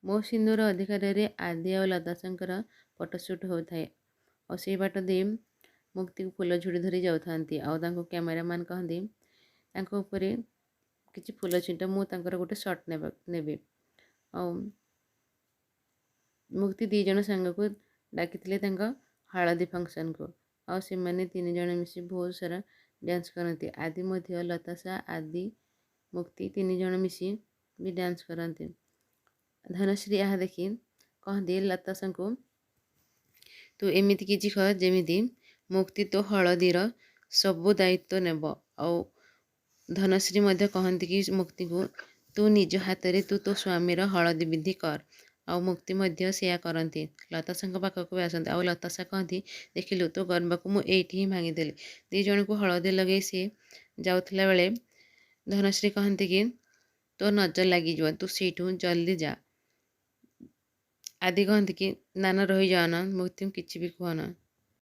ମୋ ସିନ୍ଦୁର ଅଧିକାରରେ ଆଦି ଆଉ ଲତାଶଙ୍କର ଫଟୋସୁଟ୍ ହେଉଥାଏ। ଆଉ ସେଇ ବାଟ ଦେଇ ମୁକ୍ତିକୁ ଫୁଲ ଝୁଡ଼ି ଧରି ଯାଉଥାନ୍ତି। ଆଉ ତାଙ୍କୁ କ୍ୟାମେରାମ୍ୟାନ୍ କହନ୍ତି ତାଙ୍କ ଉପରେ କିଛି ଫୁଲ ଛିଟ, ମୁଁ ତାଙ୍କର ଗୋଟେ ସଟ୍ ନେବି। ଆଉ ମୁକ୍ତି 2 ଜଣ ସାଙ୍ଗକୁ ଡାକିଥିଲେ ତାଙ୍କ ହଳଦୀ ଫଙ୍କସନ୍କୁ। ଆଉ ସେମାନେ 3 ଜଣ ମିଶି ବହୁତ ସାରା ଡ୍ୟାନ୍ସ କରନ୍ତି। ଆଦି ମଧ୍ୟ ଲତାଶା, ଆଦି, ମୁକ୍ତି 3 ଜଣ ମିଶି ବି ଡ୍ୟାନ୍ସ କରନ୍ତି। ଧନଶ୍ରୀ ଏହା ଦେଖି କହନ୍ତି ଲତାଶାଙ୍କୁ, ତୁ ଏମିତି କିଛି କର ଯେମିତି ମୁକ୍ତି ତୋ ହଳଦୀର ସବୁ ଦାୟିତ୍ୱ ନେବ। ଆଉ ଧନଶ୍ରୀ ମଧ୍ୟ କହନ୍ତି କି ମୁକ୍ତିକୁ, ତୁ ନିଜ ହାତରେ ତୁ ତୋ ସ୍ୱାମୀର ହଳଦୀ ବିଧି କର। ଆଉ ମୁକ୍ତି ମଧ୍ୟ ସେୟା କରନ୍ତି। ଲତାଶାଙ୍କ ପାଖକୁ ବି ଆସନ୍ତି। ଆଉ ଲତାଶା କହନ୍ତି, ଦେଖିଲୁ ତୋ ଗର୍ବକୁ ମୁଁ ଏଇଠି ହିଁ ଭାଙ୍ଗିଦେଲି। 2 ଜଣଙ୍କୁ ହଳଦୀ ଲଗେଇ ସିଏ ଯାଉଥିଲା ବେଳେ ଧନଶ୍ରୀ କହନ୍ତି କି ତୋ ନଜର ଲାଗିଯିବ, ତୁ ସେଇଠୁ ଜଲ୍ଦି ଯା। ଆଦି କହନ୍ତି କି ନା ନା ରହିଯାଅ ନା, ମୁକ୍ତି କିଛି ବି କୁହନା,